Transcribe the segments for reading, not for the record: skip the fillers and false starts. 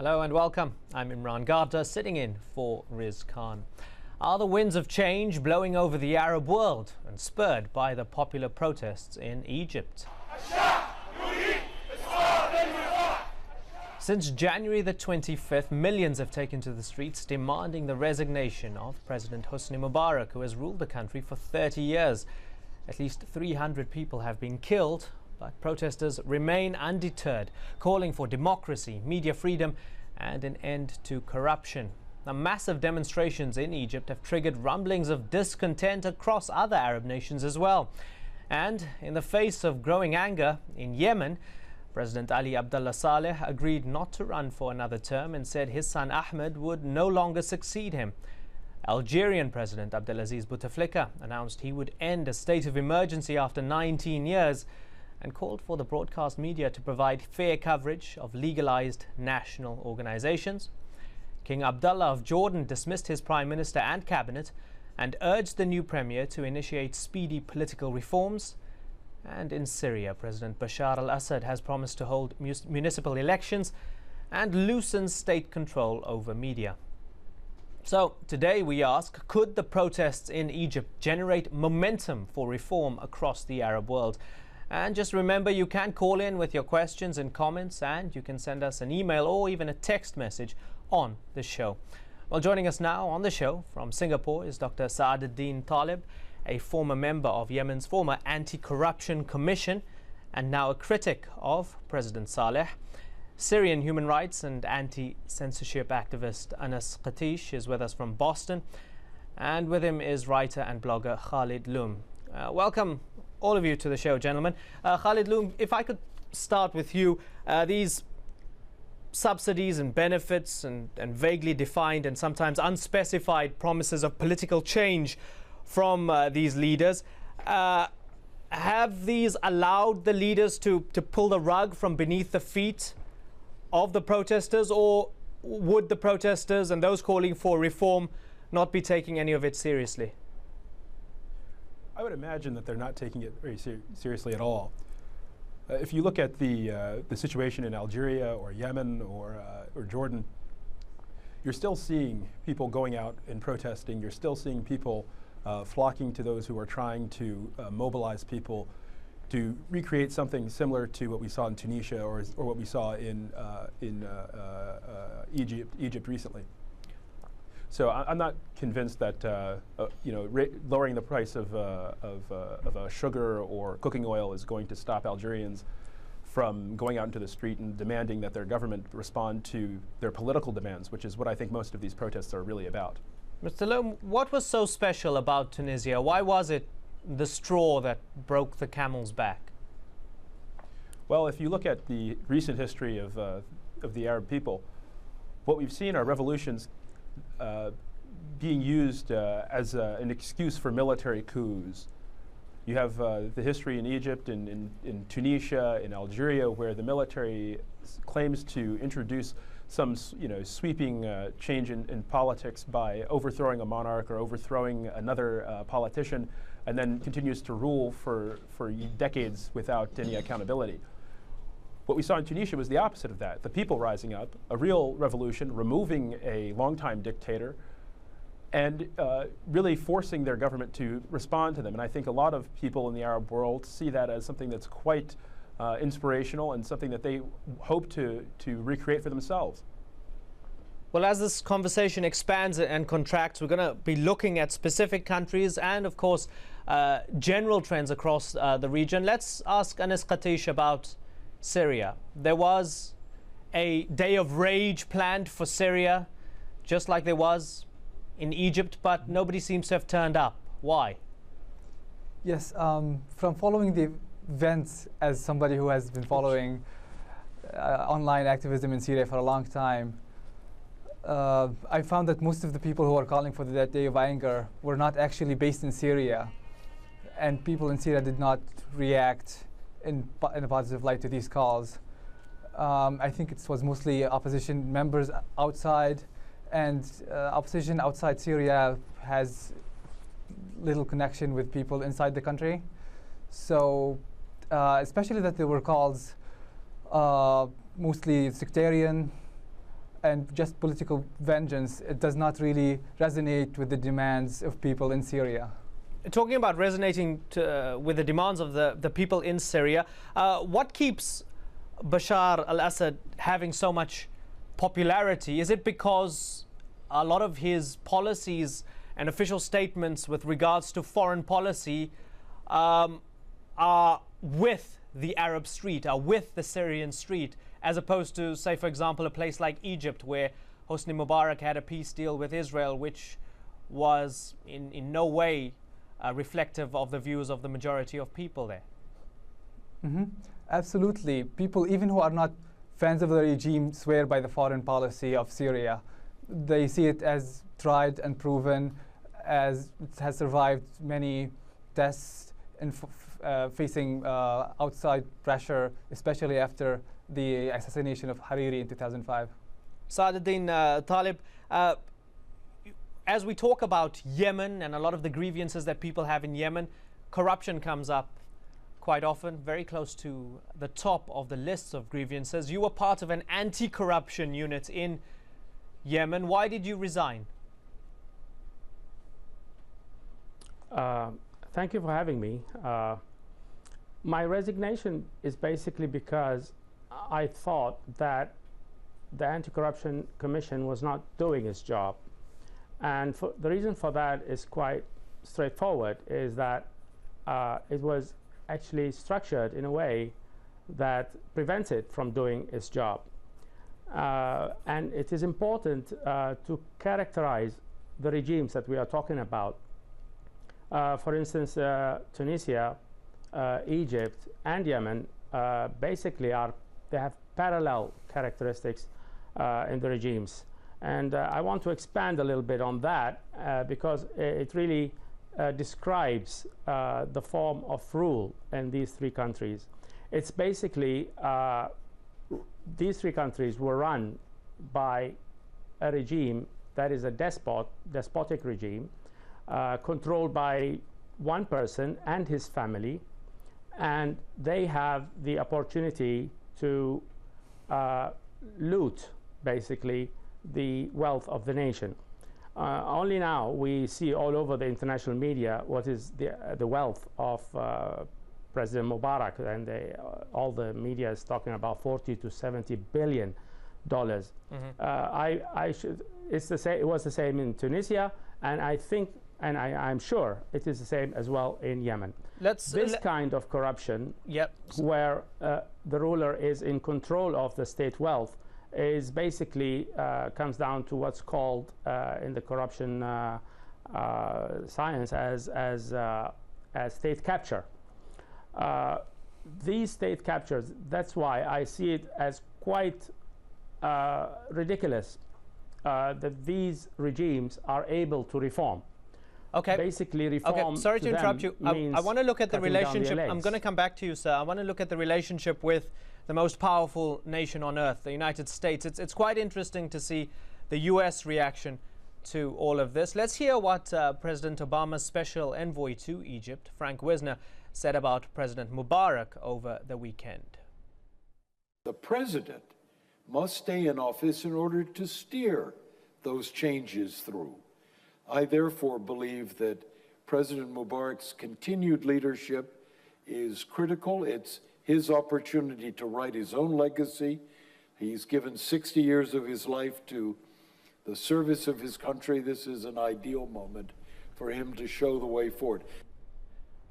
Hello and welcome. I'm Imran Garda, sitting in for Riz Khan. Are the winds of change blowing over the Arab world and spurred by the popular protests in Egypt? Since January the 25th, millions have taken to the streets demanding the resignation of President Hosni Mubarak, who has ruled the country for 30 years. At least 300 people have been killed, but protesters remain undeterred, calling for democracy, media freedom and an end to corruption. Now, massive demonstrations in Egypt have triggered rumblings of discontent across other Arab nations as well. And in the face of growing anger in Yemen, President Ali Abdullah Saleh agreed not to run for another term and said his son Ahmed would no longer succeed him. Algerian President Abdelaziz Bouteflika announced he would end a state of emergency after 19 years and called for the broadcast media to provide fair coverage of legalized national organizations. King Abdullah of Jordan dismissed his prime minister and cabinet and urged the new premier to initiate speedy political reforms. And in Syria, President Bashar al-Assad has promised to hold municipal elections and loosen state control over media. So today we ask, could the protests in Egypt generate momentum for reform across the Arab world? And just remember, you can call in with your questions and comments, and you can send us an email or even a text message on the show. Well, joining us now on the show from Singapore is Dr. Saaduddin Talib, a former member of Yemen's former Anti-Corruption Commission and now a critic of President Saleh. Syrian human rights and anti-censorship activist Anas Qatish is with us from Boston, and with him is writer and blogger Khalid Loom. Welcome all of you to the show, gentlemen. Khalid Loom, if I could start with you, these subsidies and benefits and vaguely defined and sometimes unspecified promises of political change from these leaders, have these allowed the leaders to pull the rug from beneath the feet of the protesters, or would the protesters and those calling for reform not be taking any of it seriously? I would imagine that they're not taking it very seriously at all. If you look at the situation in Algeria or Yemen or Jordan, you're still seeing people going out and protesting. You're still seeing people flocking to those who are trying to mobilize people to recreate something similar to what we saw in Tunisia or what we saw in Egypt recently. So I'm not convinced that lowering the price of sugar or cooking oil is going to stop Algerians from going out into the street and demanding that their government respond to their political demands, which is what I think most of these protests are really about. Mr. Loom, what was so special about Tunisia? Why was it the straw that broke the camel's back? Well, if you look at the recent history of the Arab people, what we've seen are revolutions being used as an excuse for military coups. You have the history in Egypt, in Tunisia, in Algeria, where the military claims to introduce some sweeping change in politics by overthrowing a monarch or overthrowing another politician, and then continues to rule for decades without any accountability. What we saw in Tunisia was the opposite of that. The people rising up, a real revolution, removing a longtime dictator, and really forcing their government to respond to them. And I think a lot of people in the Arab world see that as something that's quite inspirational and something that they hope to recreate for themselves. Well, as this conversation expands and contracts, we're going to be looking at specific countries and, of course, general trends across the region. Let's ask Anas Qatish about Syria. There was a day of rage planned for Syria, just like there was in Egypt, but nobody seems to have turned up. Why? Yes, from following the events as somebody who has been following online activism in Syria for a long time, I found that most of the people who are calling for that day of anger were not actually based in Syria, and people in Syria did not react in a positive light to these calls. I think it was mostly opposition members outside, and opposition outside Syria has little connection with people inside the country. So especially that there were calls mostly sectarian and just political vengeance, it does not really resonate with the demands of people in Syria. Talking about resonating with the demands of the people in Syria, what keeps Bashar al-Assad having so much popularity? Is it because a lot of his policies and official statements with regards to foreign policy are with the Arab street, are with the Syrian street, as opposed to, say, for example, a place like Egypt, where Hosni Mubarak had a peace deal with Israel, which was in no way reflective of the views of the majority of people there? Mm-hmm. Absolutely. People, even who are not fans of the regime, swear by the foreign policy of Syria. They see it as tried and proven, as it has survived many tests in facing outside pressure, especially after the assassination of Hariri in 2005. Saaduddin Talib, as we talk about Yemen and a lot of the grievances that people have in Yemen, corruption comes up quite often, very close to the top of the lists of grievances. You were part of an anti-corruption unit in Yemen. Why did you resign? Thank you for having me. My resignation is basically because I thought that the Anti-Corruption Commission was not doing its job. And the reason for that is quite straightforward, is that it was actually structured in a way that prevents it from doing its job. And it is important to characterize the regimes that we are talking about. For instance, Tunisia, Egypt, and Yemen basically they have parallel characteristics in the regimes. And I want to expand a little bit on that because it really describes the form of rule in these three countries. It's basically these three countries were run by a regime that is a despotic regime, controlled by one person and his family, and they have the opportunity to loot basically the wealth of the nation. Only now we see all over the international media what is the wealth of President Mubarak, and all the media is talking about 40 to 70 billion dollars. Mm-hmm. It's the same. It was the same in Tunisia, and I think, and I'm sure it is the same as well in Yemen. This kind of corruption, yep, where the ruler is in control of the state wealth, is basically comes down to what's called in the corruption science as state capture. These state captures, that's why I see it as quite ridiculous that these regimes are able to reform. Okay. Basically, reform. Okay. Sorry to interrupt you. I want to look at the relationship. I'm going to come back to you, sir. I want to look at the relationship with the most powerful nation on earth, the United States. It's quite interesting to see the U.S. reaction to all of this. Let's hear what President Obama's special envoy to Egypt, Frank Wisner, said about President Mubarak over the weekend. The president must stay in office in order to steer those changes through. I therefore believe that President Mubarak's continued leadership is critical. It's his opportunity to write his own legacy. He's given 60 years of his life to the service of his country. This is an ideal moment for him to show the way forward.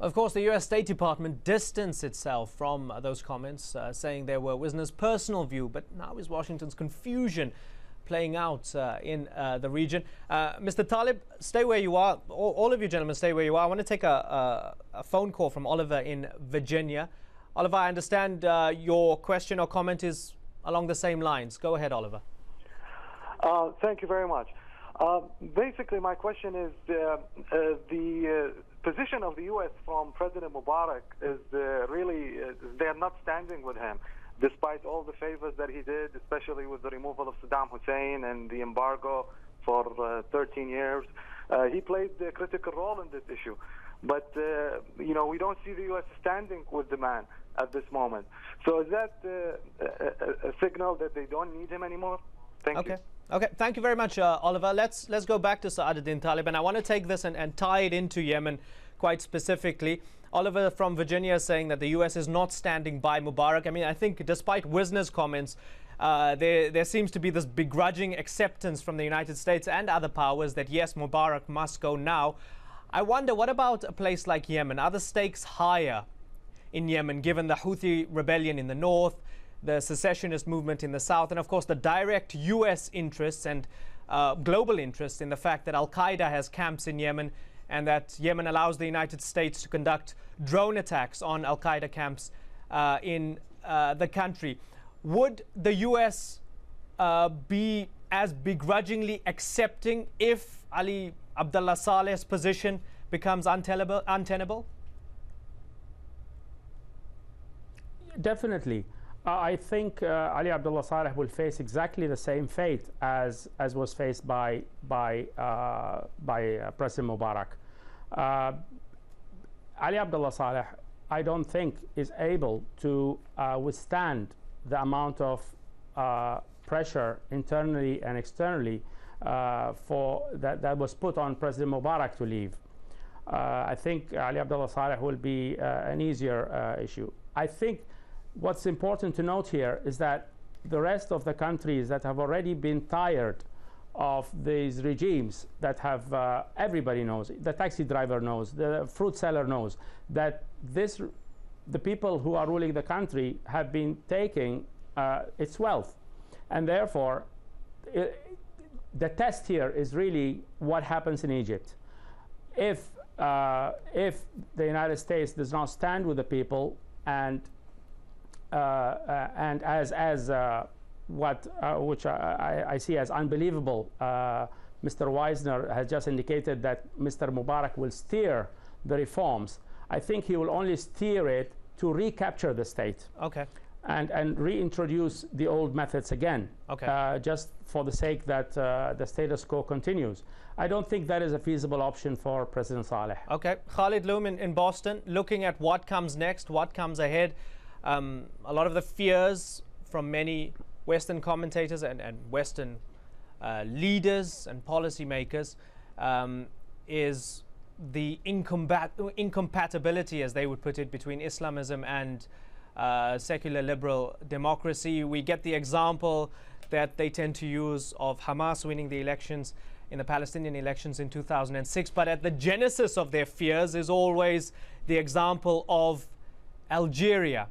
Of course, the U.S. State Department distanced itself from those comments, saying they were Wisner's personal view, but now is Washington's confusion playing out in the region. Mr. Talib, stay where you are. All of you gentlemen, stay where you are. I want to take a phone call from Oliver in Virginia. Oliver, I understand your question or comment is along the same lines. Go ahead, Oliver. Thank you very much. Basically, my question is the position of the U.S. from President Mubarak is they're not standing with him, despite all the favors that he did, especially with the removal of Saddam Hussein and the embargo for 13 years. He played a critical role in this issue. But, we don't see the U.S. standing with the man at this moment. So is that a signal that they don't need him anymore? Thank you. Okay, thank you very much, Oliver. Let's go back to Sa'aduddin Talib, and I want to take this and tie it into Yemen quite specifically. Oliver from Virginia is saying that the U.S. is not standing by Mubarak. I mean, I think despite Wisner's comments, there seems to be this begrudging acceptance from the United States and other powers that, yes, Mubarak must go now. I wonder, what about a place like Yemen? Are the stakes higher in Yemen, given the Houthi rebellion in the north, the secessionist movement in the south, and of course the direct U.S. interests and global interests in the fact that Al-Qaeda has camps in Yemen and that Yemen allows the United States to conduct drone attacks on Al-Qaeda camps in the country? Would the U.S. be as begrudgingly accepting if Ali Abdullah Saleh's position becomes untenable? Definitely. I think Ali Abdullah Saleh will face exactly the same fate as was faced by President Mubarak. Ali Abdullah Saleh, I don't think, is able to withstand the amount of pressure internally and externally that was put on President Mubarak to leave. I think Ali Abdullah Saleh will be an easier issue. I think what's important to note here is that the rest of the countries that have already been tired of these regimes that have, everybody knows, the taxi driver knows, the fruit seller knows, that the people who are ruling the country have been taking its wealth. And therefore, the test here is really what happens in Egypt. If the United States does not stand with the people and which I see as unbelievable, Mr. Wisner has just indicated that Mr. Mubarak will steer the reforms. I think he will only steer it to recapture the state. Okay. And reintroduce the old methods again. Okay. Just for the sake that the status quo continues. I don't think that is a feasible option for President Saleh. Okay. Khalid Loom in Boston, looking at what comes next, what comes ahead. A lot of the fears from many Western commentators and Western leaders and policymakers is the incompatibility, as they would put it, between Islamism and secular liberal democracy. We get the example that they tend to use of Hamas winning the elections in the Palestinian elections in 2006, but at the genesis of their fears is always the example of Algeria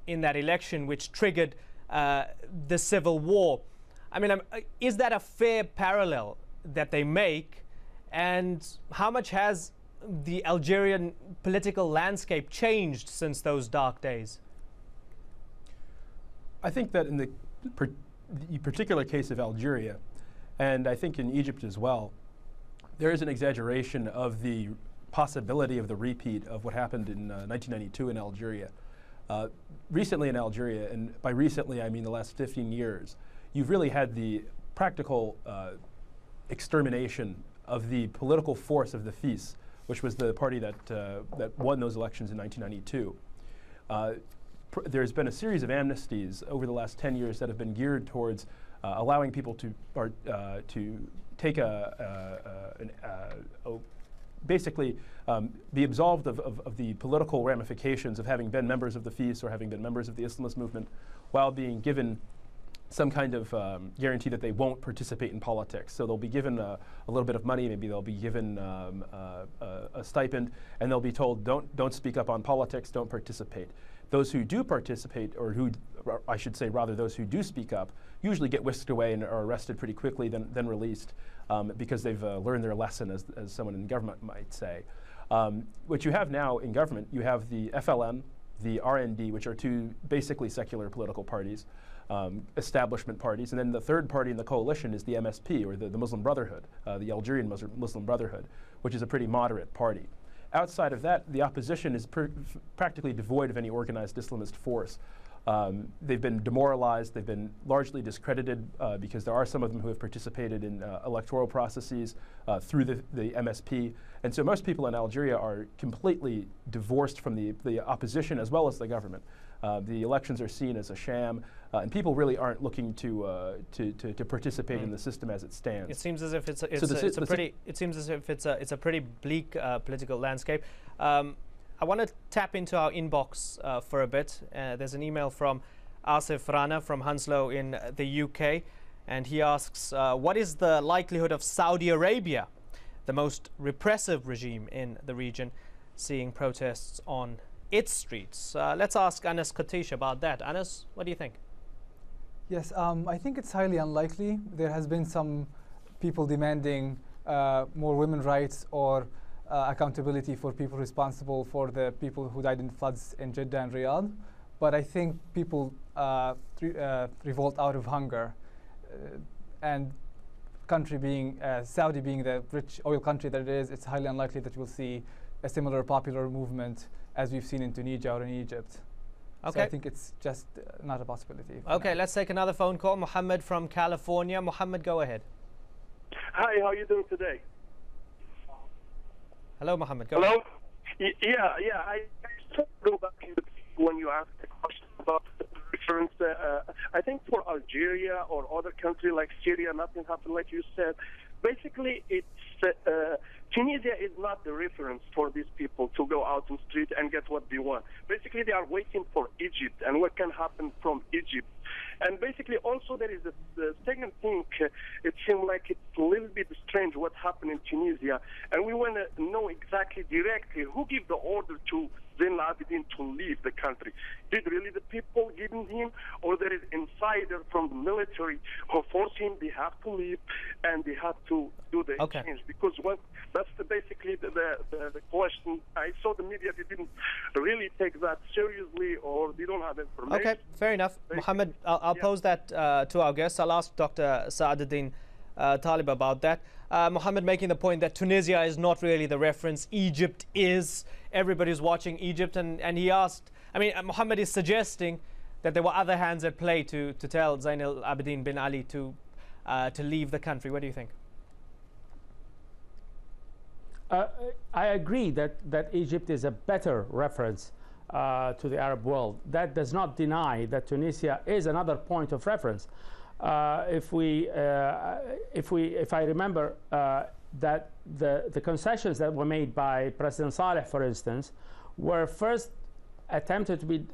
in that election, which triggered the civil war. I mean, is that a fair parallel that they make? And how much has the Algerian political landscape changed since those dark days? I think that in the particular case of Algeria, and I think in Egypt as well, there is an exaggeration of the possibility of the repeat of what happened in 1992 in Algeria. Recently in Algeria, and by recently I mean the last 15 years, you've really had the practical extermination of the political force of the FIS, which was the party that won those elections in 1992. There's been a series of amnesties over the last 10 years that have been geared towards allowing people to take basically be absolved of the political ramifications of having been members of the FIS or having been members of the Islamist movement, while being given some kind of guarantee that they won't participate in politics. So they'll be given a little bit of money, maybe they'll be given a stipend, and they'll be told, don't speak up on politics, don't participate. Those who do participate, or who, I should say rather, those who do speak up, usually get whisked away and are arrested pretty quickly, then released, because they've learned their lesson, as someone in government might say. What you have now in government, you have the FLN, the RND, which are two basically secular political parties, establishment parties, and then the third party in the coalition is the MSP, or the Muslim Brotherhood, the Algerian Muslim Brotherhood, which is a pretty moderate party. Outside of that, the opposition is practically devoid of any organized Islamist force. They've been demoralized, they've been largely discredited because there are some of them who have participated in electoral processes through the MSP. And so most people in Algeria are completely divorced from the opposition as well as the government. The elections are seen as a sham. and people really aren't looking to participate in the system as it stands. It seems as if it's a pretty bleak political landscape. I want to tap into our inbox for a bit. There's an email from Asif Rana from Hounslow in the UK, and he asks, what is the likelihood of Saudi Arabia, the most repressive regime in the region, seeing protests on its streets? Let's ask Anas Katish about that. Anas, what do you think? Yes, I think it's highly unlikely. There has been some people demanding more women's rights or accountability for people responsible for the people who died in floods in Jeddah and Riyadh. But I think people revolt out of hunger. And country being, Saudi being the rich oil country that it is, it's highly unlikely that we'll see a similar popular movement as we've seen in Tunisia or in Egypt. Okay. So I think it's just not a possibility. Okay, let's take another phone call. Mohammed from California. Mohammed, go ahead. Hi, how are you doing today? Hello, Mohammed. Go Hello? ahead. Yeah. I just go back to when you asked the question about the reference. I think for Algeria or other country like Syria, nothing happened like you said. Basically, it's Tunisia is not the reference for these people to go out in the street and get what they want. Basically, they are waiting for Egypt and what can happen from Egypt. And basically, also there is the second thing. It seemed like it's a little bit strange what happened in Tunisia, and we want to know exactly directly who gave the order to Zain al-Abidin to leave the country. Did really the people giving him, or there is insider from the military who forced him? They have to leave, and they have to do the exchange. Because that's basically the question. I saw the media, they didn't really take that seriously, or they don't have information. Okay, fair enough. Mohammed, I'll pose that to our guests. I'll ask Dr. Saaduddin Talib about that. Mohammed making the point that Tunisia is not really the reference. Egypt is. Everybody's watching Egypt. And he asked, I mean, Mohammed is suggesting that there were other hands at play to tell Zain al-Abidin bin Ali to leave the country. What do you think? I agree that Egypt is a better reference to the Arab world. That does not deny that Tunisia is another point of reference. If I remember that the concessions that were made by President Saleh, for instance, were first attempted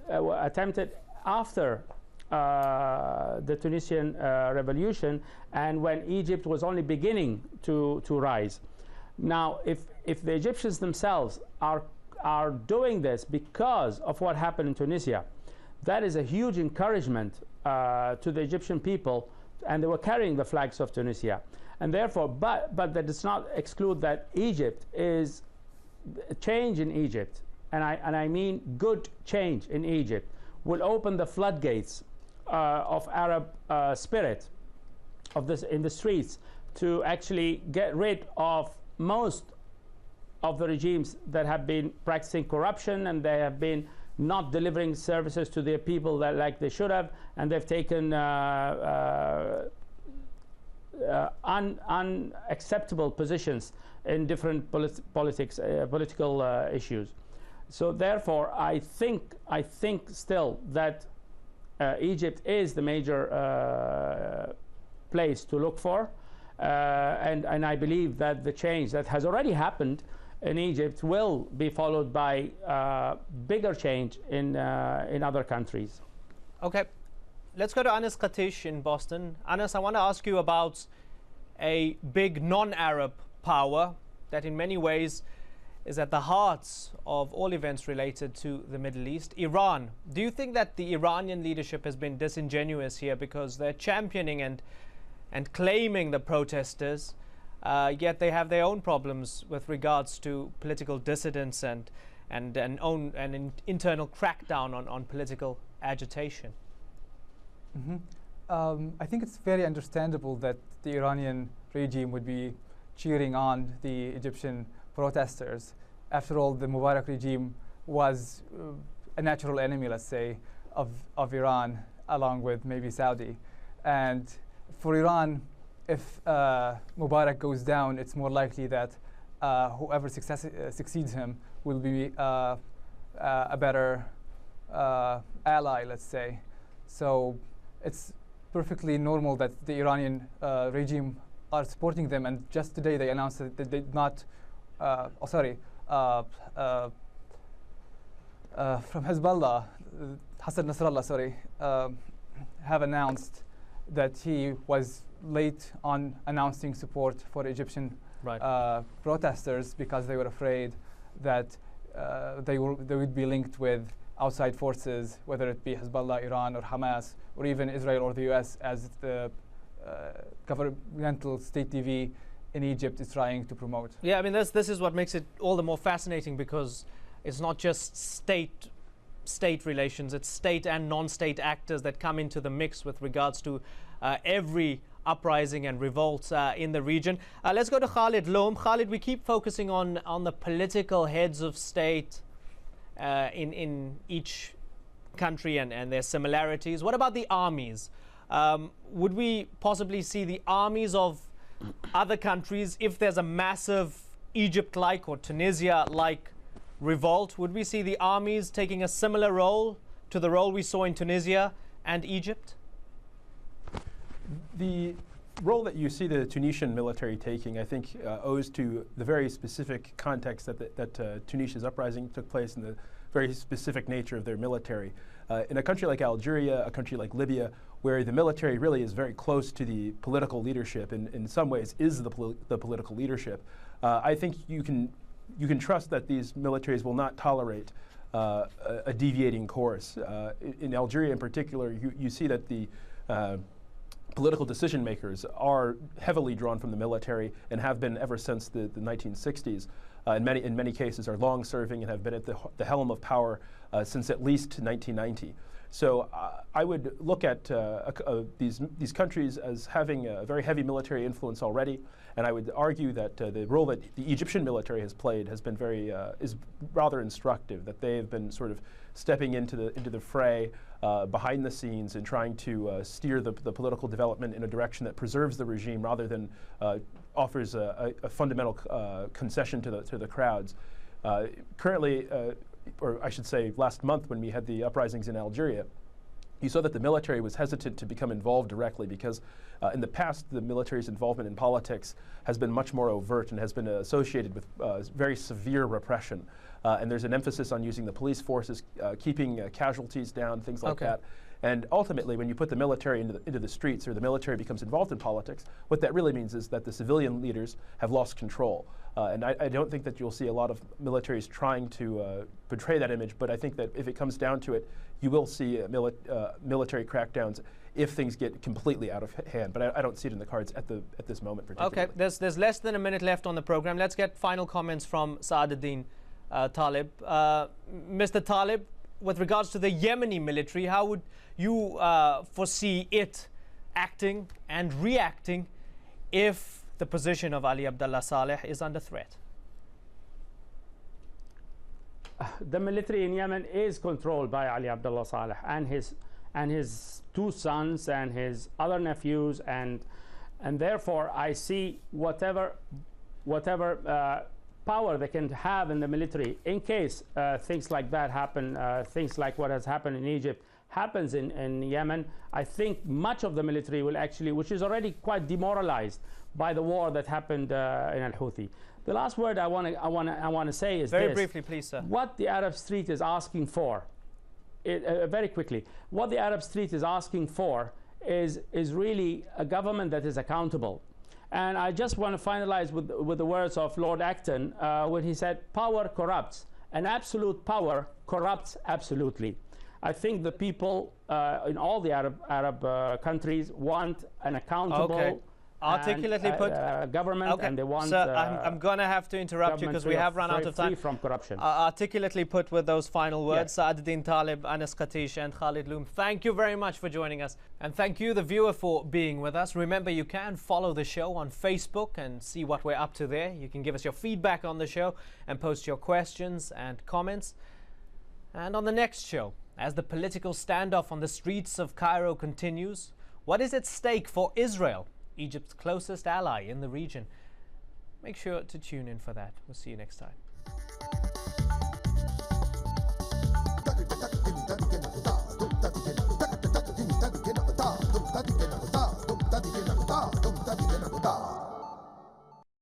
after the Tunisian revolution, and when Egypt was only beginning to rise. Now, if the Egyptians themselves are doing this because of what happened in Tunisia, that is a huge encouragement to the Egyptian people, and they were carrying the flags of Tunisia. And therefore, but that does not exclude that Egypt is a change in Egypt, and I mean good change in Egypt, will open the floodgates of Arab spirit in the streets to actually get rid of most of the regimes that have been practicing corruption, and they have been not delivering services to their people like they should have, and they've taken unacceptable positions in different political issues. So therefore, I think still that Egypt is the major place to look for, and I believe that the change that has already happened in Egypt will be followed by bigger change in other countries. Okay, let's go to Anas Katish in Boston. Anas, I want to ask you about a big non-Arab power that in many ways is at the heart of all events related to the Middle East, Iran. Do you think that the Iranian leadership has been disingenuous here because they're championing and claiming the protesters, yet they have their own problems with regards to political dissidents and an internal crackdown on political agitation? Mm-hmm. I think it's very understandable that the Iranian regime would be cheering on the Egyptian protesters. After all, the Mubarak regime was a natural enemy, let's say, of Iran, along with maybe Saudi. And for Iran, if Mubarak goes down, it's more likely that whoever succeeds him will be a better ally, let's say. So it's perfectly normal that the Iranian regime are supporting them. And just today they announced that they did not, from Hezbollah, Hassan Nasrallah, have announced that he was late on announcing support for Egyptian protesters because they were afraid that they would be linked with outside forces, whether it be Hezbollah, Iran, or Hamas, or even Israel or the US, as the governmental state TV in Egypt is trying to promote. Yeah, I mean, this is what makes it all the more fascinating, because it's not just state relations, it's state and non-state actors that come into the mix with regards to every uprising and revolt in the region. Let's go to Khalid Loam. Khalid, we keep focusing on the political heads of state in each country and their similarities. What about the armies? Would we possibly see the armies of other countries, if there's a massive Egypt-like or Tunisia-like revolt, would we see the armies taking a similar role to the role we saw in Tunisia and Egypt? The role that you see the Tunisian military taking, I think, owes to the very specific context that Tunisia's uprising took place, and the very specific nature of their military. In a country like Algeria, a country like Libya, where the military really is very close to the political leadership, and in some ways is the political leadership, I think you can trust that these militaries will not tolerate a deviating course. In Algeria in particular, you see that the political decision makers are heavily drawn from the military and have been ever since the 1960s. In many cases are long serving and have been at the helm of power since at least 1990. So I would look at these countries as having a very heavy military influence already, and I would argue that the role that the Egyptian military has played has been is rather instructive. That they have been sort of stepping into the fray behind the scenes and trying to steer the political development in a direction that preserves the regime rather than offers a fundamental concession to the crowds. Currently, or I should say last month when we had the uprisings in Algeria, you saw that the military was hesitant to become involved directly because in the past the military's involvement in politics has been much more overt and has been associated with very severe repression. And there's an emphasis on using the police forces, keeping casualties down, things like that. And ultimately, when you put the military into the streets, or the military becomes involved in politics, what that really means is that the civilian leaders have lost control. And I don't think that you'll see a lot of militaries trying to portray that image, but I think that if it comes down to it, you will see military crackdowns if things get completely out of hand. But I don't see it in the cards at this moment particularly. Okay, there's less than a minute left on the program. Let's get final comments from Saaduddin Talib. Mr. Talib, with regards to the Yemeni military, how would you foresee it acting and reacting if the position of Ali Abdullah Saleh is under threat? The military in Yemen is controlled by Ali Abdullah Saleh and his two sons and his other nephews, and therefore I see whatever power they can have in the military in case things like that happen, things like what has happened in Egypt happens in Yemen. I think much of the military will actually, which is already quite demoralized by the war that happened in Al-Houthi. The last word I want to say is very this. briefly, please, sir. What the Arab Street is asking for, very quickly, what the Arab Street is asking for is really a government that is accountable. And I just want to finalize with the words of Lord Acton when he said, "Power corrupts, and absolute power corrupts absolutely." I think the people in all the Arab countries want an accountable, articulately put government, and they want. Sir, I'm going to have to interrupt you because we have run out of time. Free from corruption. Articulately put with those final words, Yes. Saaduddin Talib, Anas Qatish, and Khalid Loom. Thank you very much for joining us, and thank you, the viewer, for being with us. Remember, you can follow the show on Facebook and see what we're up to there. You can give us your feedback on the show and post your questions and comments. And on the next show, as the political standoff on the streets of Cairo continues, what is at stake for Israel, Egypt's closest ally in the region? Make sure to tune in for that. We'll see you next time.